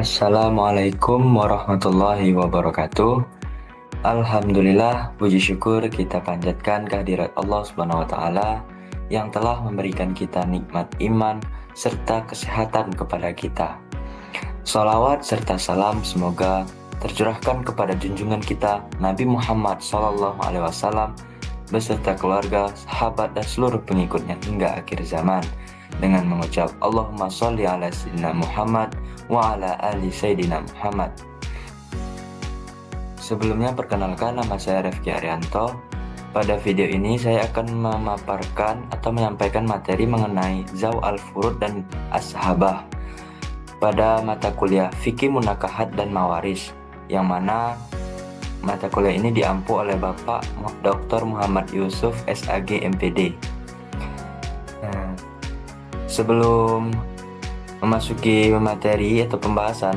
Assalamualaikum warahmatullahi wabarakatuh. Alhamdulillah, puji syukur kita panjatkan kehadirat Allah Subhanahu wa Ta'ala yang telah memberikan kita nikmat iman serta kesehatan kepada kita. Salawat serta salam semoga tercurahkan kepada junjungan kita Nabi Muhammad SAW beserta keluarga, sahabat, dan seluruh pengikutnya hingga akhir zaman dengan mengucap Allahumma sholli ala sayyidina Muhammad wa ala ali sayyidina Muhammad. Sebelumnya perkenalkan, nama saya Refki Arianto. Pada video ini saya akan memaparkan atau menyampaikan materi mengenai Zaw al-Furud dan As-Sahabah pada mata kuliah Fikih Munakahat dan Mawaris, yang mana mata kuliah ini diampu oleh Bapak Dr. Muhammad Yusuf SAG MPD. Sebelum memasuki materi atau pembahasan,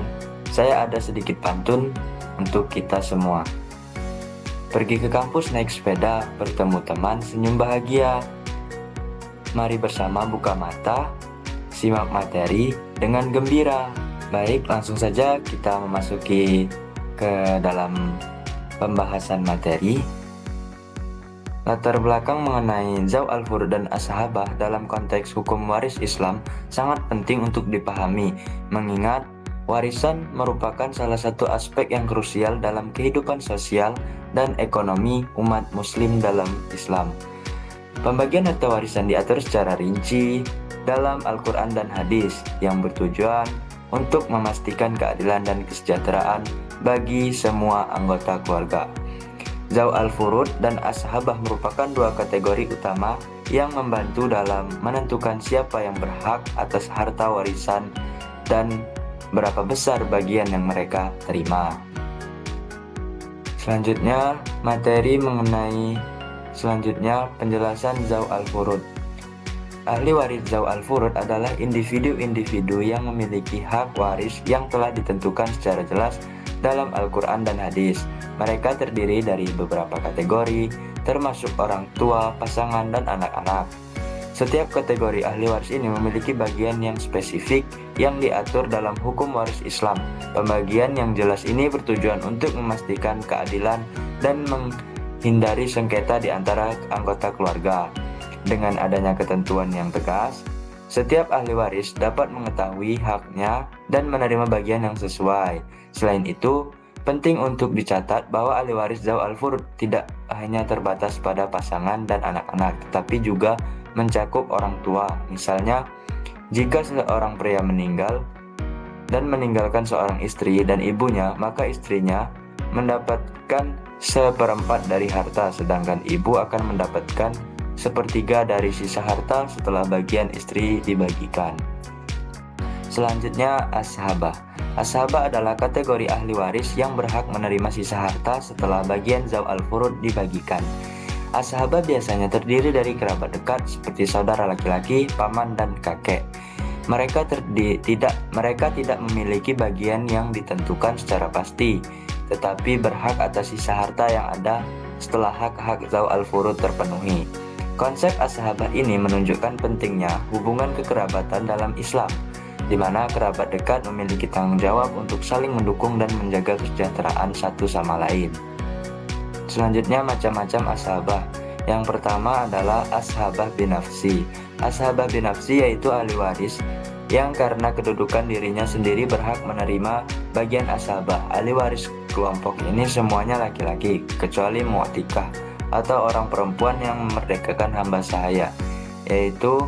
saya ada sedikit pantun untuk kita semua. Pergi ke kampus naik sepeda, bertemu teman, senyum bahagia. Mari bersama buka mata, simak materi dengan gembira. Baik, langsung saja kita memasuki ke dalam pembahasan materi. Latar belakang mengenai Zaw al-Furud dan As-Sahabah dalam konteks hukum waris Islam sangat penting untuk dipahami, mengingat warisan merupakan salah satu aspek yang krusial dalam kehidupan sosial dan ekonomi umat muslim dalam Islam. Pembagian harta warisan diatur secara rinci dalam Al-Quran dan hadis yang bertujuan untuk memastikan keadilan dan kesejahteraan bagi semua anggota keluarga. Zaw al-Furud dan As-Sahabah merupakan dua kategori utama yang membantu dalam menentukan siapa yang berhak atas harta warisan dan berapa besar bagian yang mereka terima. Selanjutnya, penjelasan Zaw al-Furud. Ahli waris Zaw al-Furud adalah individu-individu yang memiliki hak waris yang telah ditentukan secara jelas dalam Al-Quran dan hadis. Mereka terdiri dari beberapa kategori, termasuk orang tua, pasangan, dan anak-anak. Setiap kategori ahli waris ini memiliki bagian yang spesifik yang diatur dalam hukum waris Islam. Pembagian yang jelas ini bertujuan untuk memastikan keadilan dan menghindari sengketa di antara anggota keluarga. Dengan adanya ketentuan yang tegas, setiap ahli waris dapat mengetahui haknya dan menerima bagian yang sesuai. Selain itu, penting untuk dicatat bahwa ahli waris Zaw al-Furud tidak hanya terbatas pada pasangan dan anak-anak, tetapi juga mencakup orang tua. Misalnya, jika seorang pria meninggal dan meninggalkan seorang istri dan ibunya, maka istrinya mendapatkan seperempat dari harta, sedangkan ibu akan mendapatkan sepertiga dari sisa harta setelah bagian istri dibagikan. Selanjutnya, As-Sahabah. As-Sahabah adalah kategori ahli waris yang berhak menerima sisa harta setelah bagian Zaw al-Furud dibagikan. As-Sahabah biasanya terdiri dari kerabat dekat seperti saudara laki-laki, paman, dan kakek. Mereka tidak memiliki bagian yang ditentukan secara pasti, tetapi berhak atas sisa harta yang ada setelah hak-hak Zaw al-Furud terpenuhi. Konsep As-Sahabah ini menunjukkan pentingnya hubungan kekerabatan dalam Islam, di mana kerabat dekat memiliki tanggung jawab untuk saling mendukung dan menjaga kesejahteraan satu sama lain. Selanjutnya, macam-macam As-Sahabah. Yang pertama adalah As-Sahabah binafsi. As-Sahabah binafsi yaitu ahli waris yang karena kedudukan dirinya sendiri berhak menerima bagian As-Sahabah. Ahli waris kelompok ini semuanya laki-laki, kecuali mu'tikah atau orang perempuan yang memerdekakan hamba sahaya, yaitu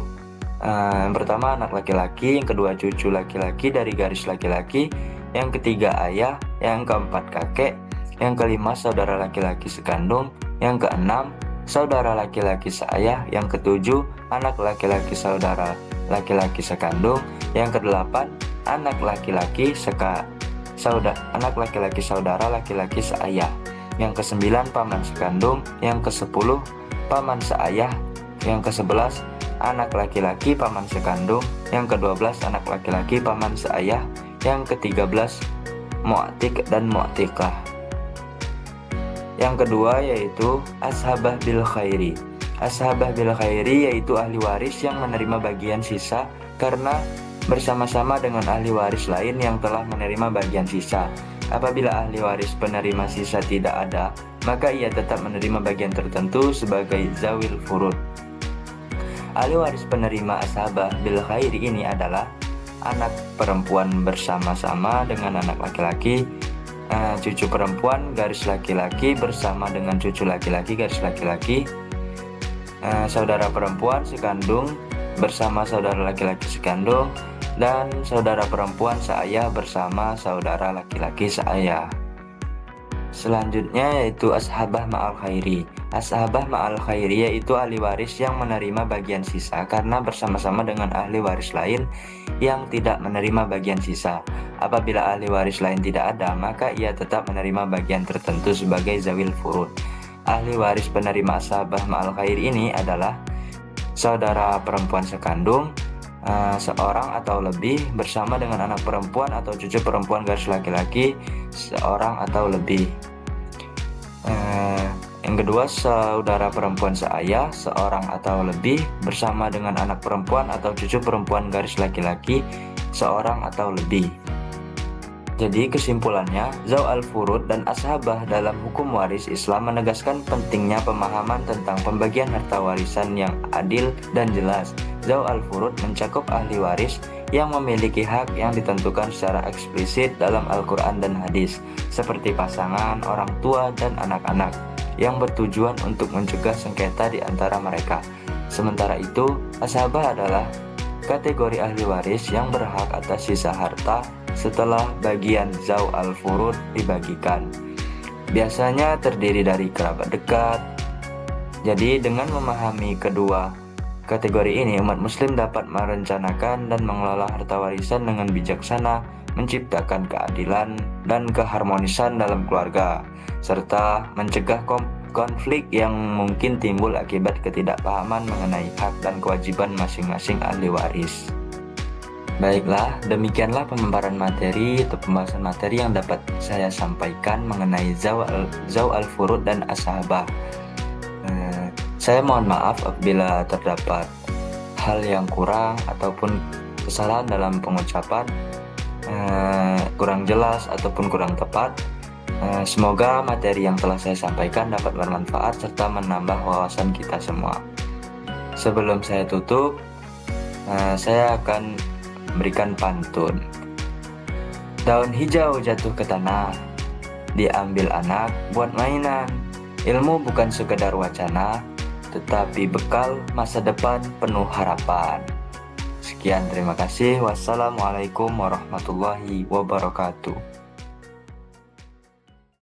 yang pertama anak laki-laki, yang kedua cucu laki-laki dari garis laki-laki, yang ketiga ayah, yang keempat kakek, yang kelima saudara laki-laki sekandung, yang keenam saudara laki-laki seayah, yang ketujuh anak laki-laki saudara laki-laki sekandung, yang kedelapan anak laki-laki saudara laki-laki seayah, yang kesembilan paman sekandung, yang kesepuluh paman seayah, yang kesebelas anak laki-laki paman sekandung, yang ke-12 anak laki-laki paman seayah, yang ke-13 mu'tik dan mu'tikah. Yang kedua yaitu Ashabah bil khairi. Ashabah bil khairi yaitu ahli waris yang menerima bagian sisa karena bersama-sama dengan ahli waris lain yang telah menerima bagian sisa. Apabila ahli waris penerima sisa tidak ada, maka ia tetap menerima bagian tertentu sebagai zawil furud. Ahli waris penerima ashabah bil khairi ini adalah anak perempuan bersama-sama dengan anak laki-laki, cucu perempuan garis laki-laki bersama dengan cucu laki-laki garis laki-laki, saudara perempuan sekandung bersama saudara laki-laki sekandung, dan saudara perempuan seayah bersama saudara laki-laki seayah. Selanjutnya yaitu ashabah ma'al khairi. Ashabah ma'al khairi yaitu ahli waris yang menerima bagian sisa karena bersama-sama dengan ahli waris lain yang tidak menerima bagian sisa. Apabila ahli waris lain tidak ada, maka ia tetap menerima bagian tertentu sebagai zawil furud. Ahli waris penerima ashabah ma'al khairi ini adalah saudara perempuan sekandung, seorang atau lebih bersama dengan anak perempuan atau cucu perempuan garis laki-laki seorang atau lebih. Yang kedua, saudara perempuan seayah seorang atau lebih bersama dengan anak perempuan atau cucu perempuan garis laki-laki seorang atau lebih. Jadi kesimpulannya, zaw al-furud dan ashabah dalam hukum waris Islam menegaskan pentingnya pemahaman tentang pembagian harta warisan yang adil dan jelas. Zaw al-furud mencakup ahli waris yang memiliki hak yang ditentukan secara eksplisit dalam Al-Quran dan hadis, seperti pasangan, orang tua, dan anak-anak, yang bertujuan untuk mencegah sengketa di antara mereka. Sementara itu, ashabah adalah kategori ahli waris yang berhak atas sisa harta setelah bagian zaw al-furud dibagikan. Biasanya terdiri dari kerabat dekat. Jadi dengan memahami kedua kategori ini, umat muslim dapat merencanakan dan mengelola harta warisan dengan bijaksana, menciptakan keadilan dan keharmonisan dalam keluarga, serta mencegah konflik yang mungkin timbul akibat ketidakpahaman mengenai hak dan kewajiban masing-masing ahli waris. Baiklah, demikianlah pemaparan materi atau pembahasan materi yang dapat saya sampaikan mengenai zaw al-furud dan ashabah. Saya mohon maaf apabila terdapat hal yang kurang ataupun kesalahan dalam pengucapan, kurang jelas ataupun kurang tepat. Semoga materi yang telah saya sampaikan dapat bermanfaat serta menambah wawasan kita semua. Sebelum saya tutup, saya akan berikan pantun. Daun hijau jatuh ke tanah, diambil anak buat mainan. Ilmu bukan sekedar wacana, tetapi bekal masa depan penuh harapan. Sekian, terima kasih. Wassalamualaikum warahmatullahi wabarakatuh.